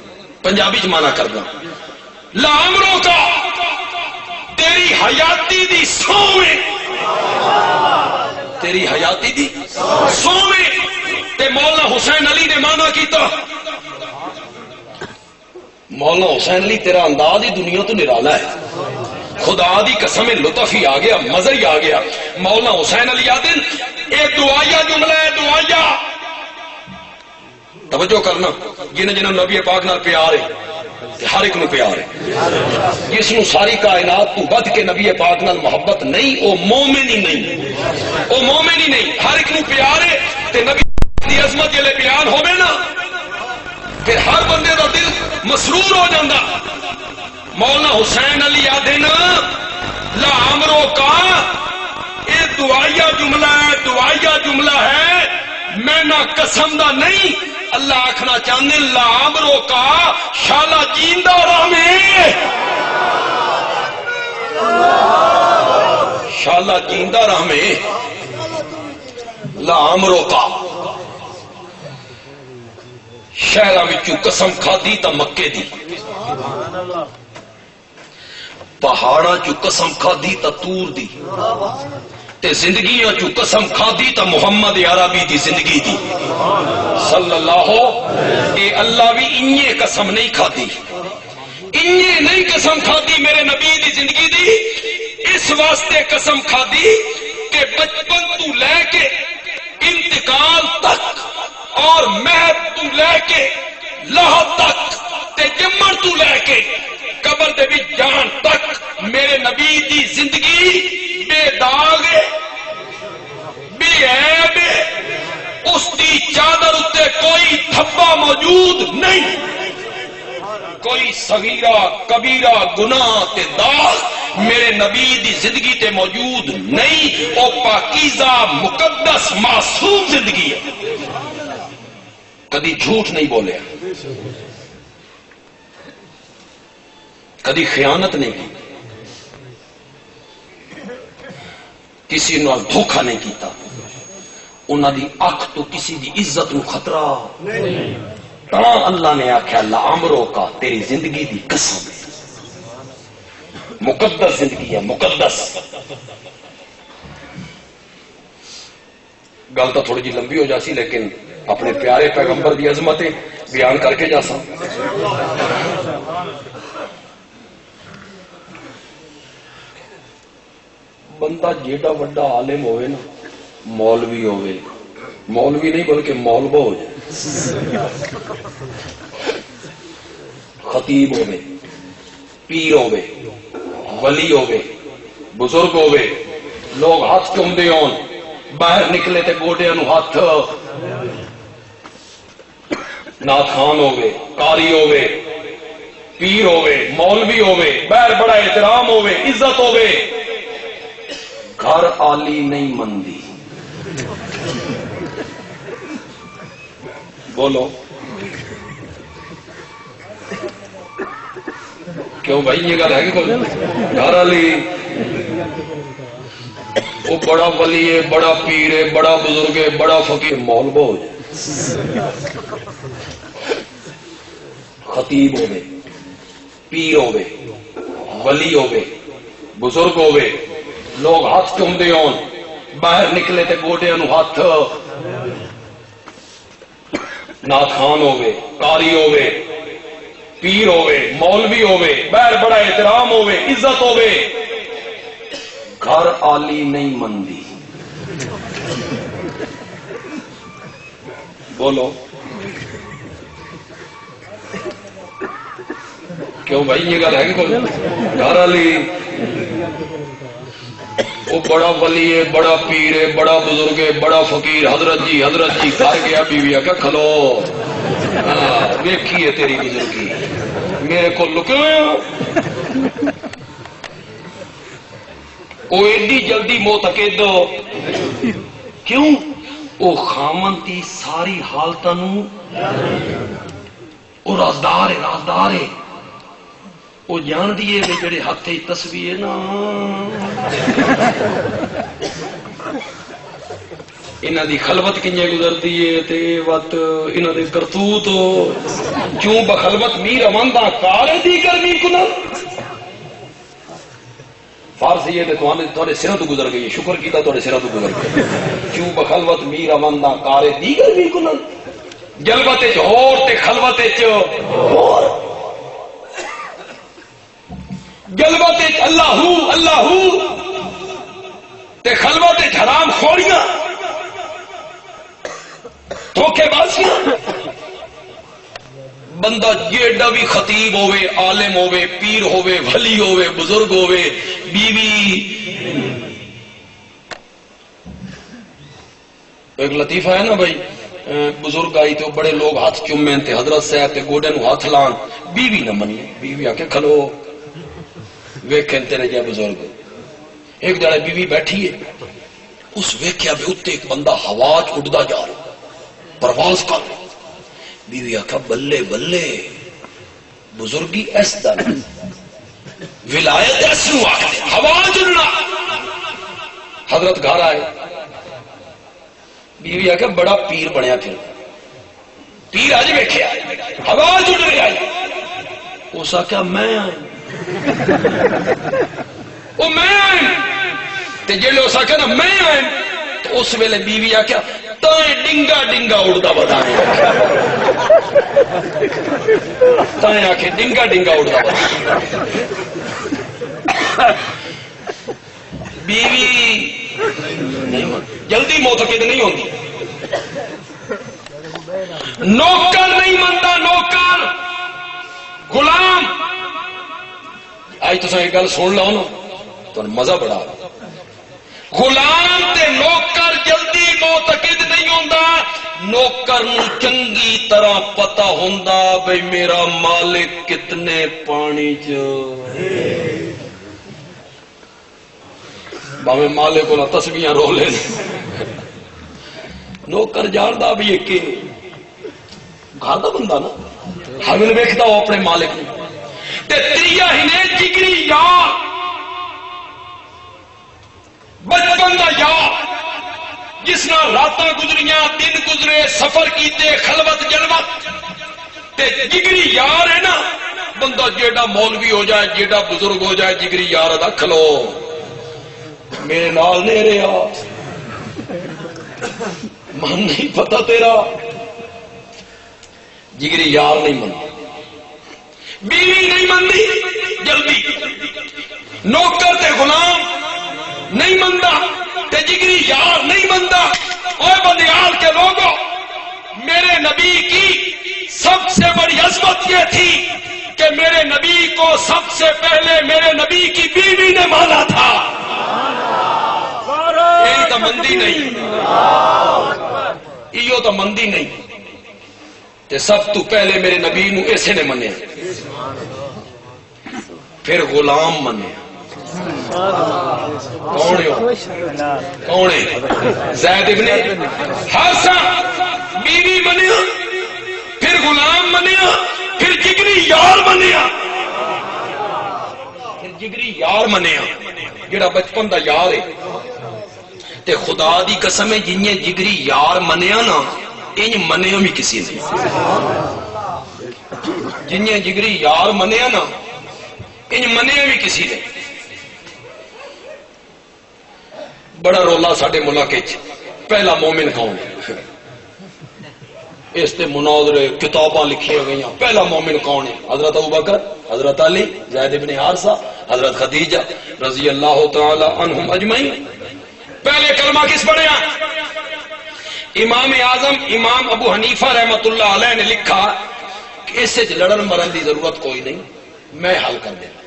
پنجابی چ مانا کرنا لعمرو کا تیری حیاتی دی سویں، تیری حیاتی دی سویں. تے مولا حسین علی نے مانا کیتا، مولا حسین علی تیرا انداز ہی دنیا تو نرالا ہے، خدا دی قسم لطف ہی آ گیا، مزہ ہی آ گیا. مولا حسین علی آدن اے دعائیا جملہ ہے، دعائیا توجہ کرنا، جنہیں جنہیں نبی پاک نال پیار ہے ہر ایک نو پیار ہے، جس نو ساری کائنات تو بد کے نبی پاک نال محبت نہیں او مومن ہی نہیں، او مومن ہی نہیں، ہر ایک نو پیار ہے. تے نبی دی عظمت جلے بیان ہوئے نا پھر ہر بندے دا دل مسرور ہو جاندہ. مولانا حسین علی آدھن لعمرو کا اے دعائیا جملہ ہے، دعائیا جملہ ہے، میں نہ قسم دا نہیں. اللہ آکھنا چاہنے لعمرو کا شالا جیندہ رہے، شالا جیندہ رہے. لعمرو کا شہرہ وچوں قسم کھادی تا مکے دی، پہاڑا چو قسم کھادی تا تور دی، تے زندگیاں چو قسم کھادی تا محمد عربی دی زندگی دی صلی اللہ ہو. اے اللہ بھی انہیں قسم نہیں کھادی، انہیں نہیں قسم کھادی میرے نبی دی زندگی دی، اس واسطے قسم کھادی کہ بچپن تو لے کے انتقال تک اور مہد تو لے کے لہو تک تے جمن تو لے کے قبر دے بھی جان تک میرے نبی دی زندگی بے داغ بے عیب، اس دی چادر اتے کوئی دھبا موجود نہیں، کوئی صغیرہ کبیرہ گناہ تے داغ میرے نبی دی زندگی تے موجود نہیں. او پاکیزہ مقدس معصوم زندگی ہے، کدی جھوٹ نہیں بولے، کدی خیانت نہیں کی، کسی نال دھوکھا نہیں کیتا، انہاں دی اکھ تو کسی دی عزت نو خطرہ نہیں. اللہ نے آکھیا لعمرو کا تیری زندگی دی قسم ہے، مقدس زندگی ہے، مقدس. گل تو تھوڑی جی لمبی ہو جاسی لیکن اپنے پیارے پیغمبر دی عظمتیں بیان کر کے جا سا. بندہ جیڑا وڈا عالم ہوئے نا، مولوی ہوئے، مولوی نہیں بلکہ مولوی ہو جائے، خطیب ہوئے، پیر ہوئے، ولی ہوئے، بزرگ ہوئے، لوگ ہاتھ چومدے ہون، باہر نکلے تے گوڈیاں نو ہاتھ، نعت خان ہوئے، قاری ہوئے، پیر ہوئے، مولوی ہوئے، باہر بڑا احترام ہوئے، عزت ہوئے، گھر آلی نہیں مندی، بولو کیوں بھائی یہ گل ہے کہ گھر والی وہ بڑا ولی ہے، بڑا پیر ہے، بڑا بزرگ ہے، بڑا فقیر، مول بہو خطیب ہوے، پیر ہوے، ولی ہوے، بزرگ ہوے، لوگ ہاتھ چومدے ہون، باہر نکلے تے گوڈیاں نو ہاتھ، نعت خان ہوے، قاری ہوے، پیر ہوے، مولوی ہوے، باہر بڑا احترام ہوے، عزت ہوے، گھر آلی نہیں مندی. بولو کیوں بھائی یہ گل ہے کہ گھر والی وہ بڑا ولی ہے، بڑا پیر ہے، بڑا بزرگ ہے، بڑا فقیر، حضرت جی گھر گیا بیوی آ کھلو ویکھی ہے تیری بزرگی میرے کو لکے ہوئے وہ ایڈی جلدی معتقد کیوں وہ خامن کی ساری حالتوں وہ رازدار ہے وہ جان دیے بھی جڑے ہاتھ تصویر نا انہاں دی خلوت کنجے گزرتی ہے تے وقت انہاں دے کرتوت کیوں بخلوت میر اماندا کار دی گرمی کنا فارسی یہ تھوڑے سروں تو گزر گئی شکر کیتا تھوڑے سروں تو گزر گئی کیوں بخلوت میر اماندا کار دی گرمی کنا جلوت وچ ہور تے خلوت وچ ہور جلوت وچ اللہ تے خلوت وچ حرام خوریاں دھوکے بازیاں بندہ جیڑا بھی خطیب ہوئے عالم ہوئے پیر ہوئے ولی ہوئے بزرگ ہوئے بیوی ایک لطیفہ ہے نا بھائی بزرگ آئی تو بڑے لوگ ہاتھ چومیں تے حضرت صاحب تے گوڑے نو ہاتھ لان بیوی نہ منی بیوی آ کے کھلو ویکھیں تیرے جے بزرگ ایک جڑے بیوی بیٹھی ہے اس ویکھیا بھی اتے ایک بندہ ہوا چ اڑدا جا رہا پرواز کر بیوی آخا بلے بلے بزرگی ایس دا ولایت ایس نو آخر ہوا جڑنا حضرت گھر آئے بیوی آخا بڑا پیر بنیا تھے پیر آج بیٹھے آئے ہوا جڑ رہی آئی اس آخیا میں آئے وہ میں آئے تے جیلے اس آخیا نا میں آئے تو اس ویلے بیوی آخیا تائیں ڈنگا ڈنگا اڑدا بتانے تائیں آخے ڈنگا ڈنگا اڑدا بتانے بیوی جلدی موتقد نہیں ہوتی نوکر نہیں منتا نوکر غلام آج تو ایک گل سن لو نا تو مزہ بڑا غلام تے نوکر جلدی معتقد نہیں ہوندا نوکر نو چنگی طرح پتہ ہوندا بھئی میرا مالک کتنے پانی چ باویں مالک کو تسبیحاں رو لے نوکر جاندا بھی ایک گھر دا بندہ نا حامل ویکھدا ہو اپنے مالک نو تے تریا ہنے جگری یار بچپن دا یار جس نال راتاں گزریاں دن گزرے سفر کیتے خلوت جلوت تے جگری یار ہے نا بندہ جیڑا مولوی ہو جائے جیڑا بزرگ ہو جائے جگری یار دا کھلو میرے نال نہیں رہا من نہیں پتا تیرا جگری یار نہیں من بیوی نہیں منتی جلدی نوکر تے غلام نہیں منتا تے جگری یار نہیں منتا اوے بندیال کے لوگوں میرے نبی کی سب سے بڑی عظمت یہ تھی کہ میرے نبی کو سب سے پہلے میرے نبی کی بیوی نے مانا تھا یہ تو مندی نہیں یہ تو مندی نہیں تے سب تو پہلے میرے نبی نو ایسے نے منیا پھر غلام منیا کون ہے زید ابن حارثہ بیوی منیا پھر غلام منیا، پھر جگری یار منیا، پھر جگری یار منیا جڑا بچپن دا یار ہے۔ تے خدا دی قسم ہے جنہیں جگری یار منیا نا انج منیا بھی کسی نے، جنہیں جگری یار منیا نا انج منیا بھی کسی نے۔ بڑا رولا ساڈے ملک وچ پہلا مومن کون ہے، اس تے مناظرے کتاباں لکھی گئی، پہلا مومن کون ہے؟ حضرت ابوبکر، حضرت علی، زید بن حارثہ، حضرت خدیجہ رضی اللہ تعالی عنہم اجمعین۔ پہلے کلمہ کس پڑھیا؟ امام اعظم امام ابو حنیفہ رحمت اللہ علیہ نے لکھا کہ اس سے لڑن مرن دی ضرورت کوئی نہیں، میں حل کر دینا۔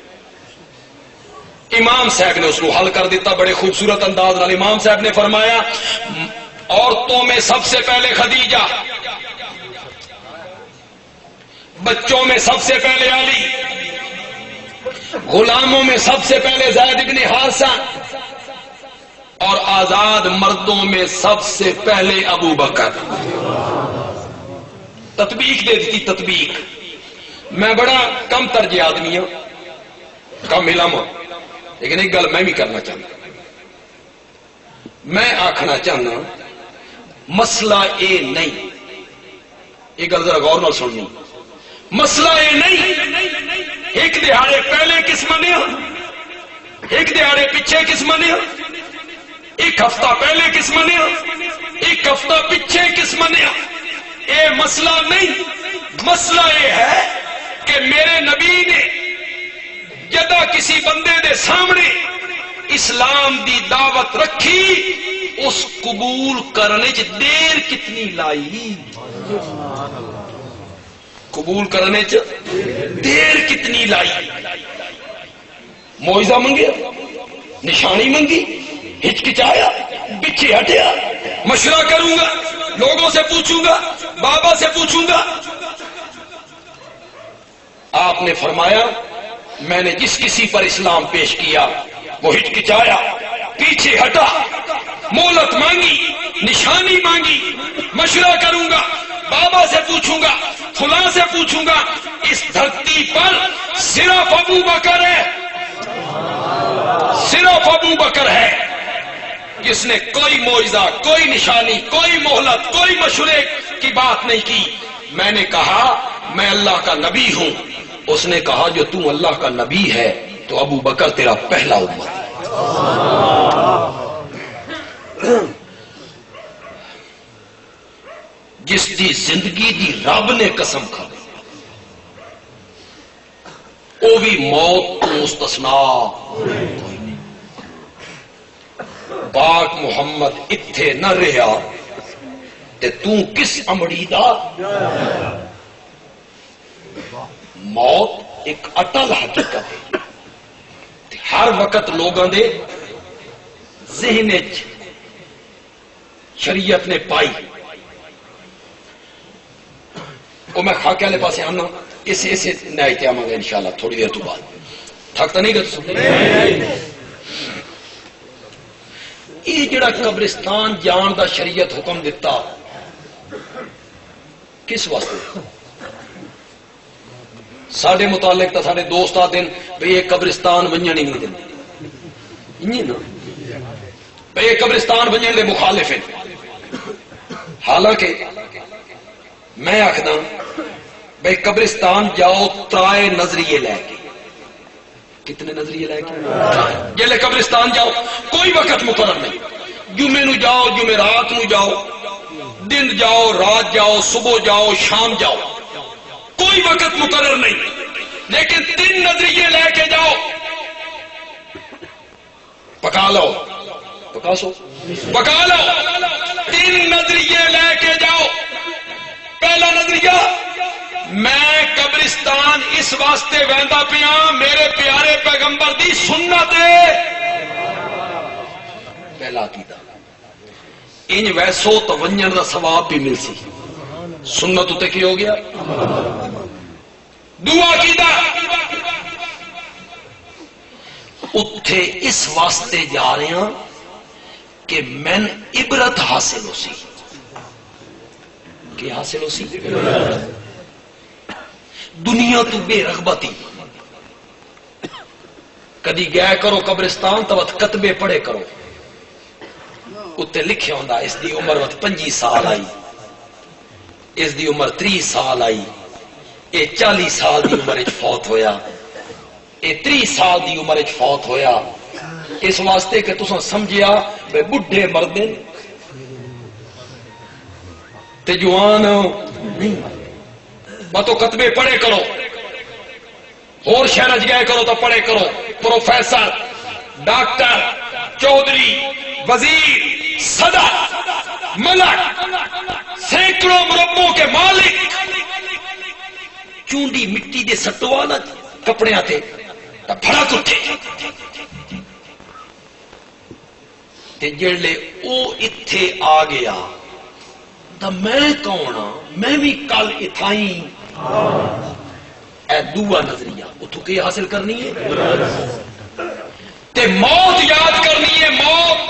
امام صاحب نے اس کو حل کر دیتا بڑے خوبصورت انداز نال۔ امام صاحب نے فرمایا عورتوں میں سب سے پہلے خدیجہ، بچوں میں سب سے پہلے علی، غلاموں میں سب سے پہلے زید بن حارثہ، اور آزاد مردوں میں سب سے پہلے ابو بکر۔ تطبیق دے دیتی تطبیق۔ میں بڑا کم ترجیح آدمی ہوں، کم علم ہوں، لیکن ایک گل میں بھی کرنا چاہتا، میں آکھنا چاہنا مسئلہ اے نہیں، یہ گل ذرا غور نال سننی، مسئلہ اے نہیں ایک دہاڑے پہلے کس منیا، ایک دہاڑے پیچھے کس منیا، ایک ہفتہ پہلے کس منیا، ایک ہفتہ پیچھے کس منیا، اے مسئلہ نہیں۔ مسئلہ یہ ہے کہ میرے نبی نے جدہ کسی بندے دے سامنے اسلام دی دعوت رکھی، اس قبول کرنے چ دیر کتنی لائی، قبول کرنے چ دیر کتنی لائی؟ معجزہ منگیا، نشانی منگی، ہچکچایا، پیچھے ہٹیا، مشورہ کروں گا، لوگوں سے پوچھوں گا، بابا سے پوچھوں گا۔ آپ نے فرمایا میں نے جس کسی پر اسلام پیش کیا وہ ہچکچایا، پیچھے ہٹا، مہلت مانگی، نشانی مانگی، مشورہ کروں گا، بابا سے پوچھوں گا، فلاں سے پوچھوں گا، اس دھرتی پر صرف ابو بکر ہے، صرف ابو بکر ہے جس نے کوئی معجزہ، کوئی نشانی، کوئی مہلت، کوئی مشورے کی بات نہیں کی۔ میں نے کہا میں اللہ کا نبی ہوں، اس نے کہا جو تم اللہ کا نبی ہے تو ابو بکر تیرا پہلا امت ہے۔ جس دی زندگی دی رب نے قسم کھا وہ بھی موت تو مستثنا کوئی نہیں۔ پاک محمد اتھے نہ رہا تے تو کس امڑی دا؟ موت ایک اٹل حقیقت ہے، ہر وقت لوگوں دے ذہن شریعت نے پائی۔ وہ میں خاکے والے پاسے آنا اسے نہایت آواں گا انشاءاللہ تھوڑی دیر تو بعد، تھکتا نہیں گا؟ یہ جڑا قبرستان جان دا شریعت حکم دیتا کس واسطے؟ ساڈے متعلق تو ساڈے دوست آتے ہیں بھئی یہ قبرستان ونجن ہی نہیں دیں نا، بھئی یہ قبرستان ونجن دے مخالف ہیں۔ حالانکہ میں آکھدا بھئی قبرستان جاؤ ترائے نظریے لے کے، کتنے نظریے لے کے؟ جیلے قبرستان جاؤ کوئی وقت مقرر نہیں، جمعے نو جاؤ، جمعرات نو جاؤ، دن جاؤ، رات جاؤ، صبح جاؤ، شام جاؤ، کوئی وقت مقرر نہیں، لیکن 3 نظریے لے کے جاؤ، پکا لو، پکا سو، پکا لو، 3 نظریے لے کے جاؤ۔ پہلا نظریہ میں قبرستان اس واسطے ویندا پیا میرے پیارے پیغمبر دی سنت ہے، پہلا عقیدہ انج ویسو تو ونجن دا ثواب بھی مل سی، سنت اتے کی ہو گیا۔ دوسرا عقیدہ اتھے اس واسطے جا رہے ہیں کہ من عبرت حاصل ہو سی، کہ حاصل ہو سی دنیا تو بے رغبتی کدی گیا کرو قبرستان تو کتبے پڑھے کرو اتنے لکھے ہوندا اس دی عمر 25 سال آئی اس دی عمر 30 سال آئی اے 40 سال دی عمر وچ فوت ہویا اے 30 سال دی عمر وچ فوت ہویا اس واسطے کہ تساں سمجھیا بے بڈھے مردے تے جوان نہیں تو کتبے پڑھے کرو اور شہر گئے کرو تو پڑھے کرو پروفیسر ڈاکٹر چودھری وزیر صدر ملک سینکڑوں مربوں کے مالک چونڈی مٹی دے سٹوانا کپڑے آتے بڑا کٹھے تے جڑے او اتھے آ گیا تو میں کون ہاں میں بھی کل اتھائی اے دعا نظریہ اتھو کی حاصل کرنی ہے تے موت یاد کرنی ہے موت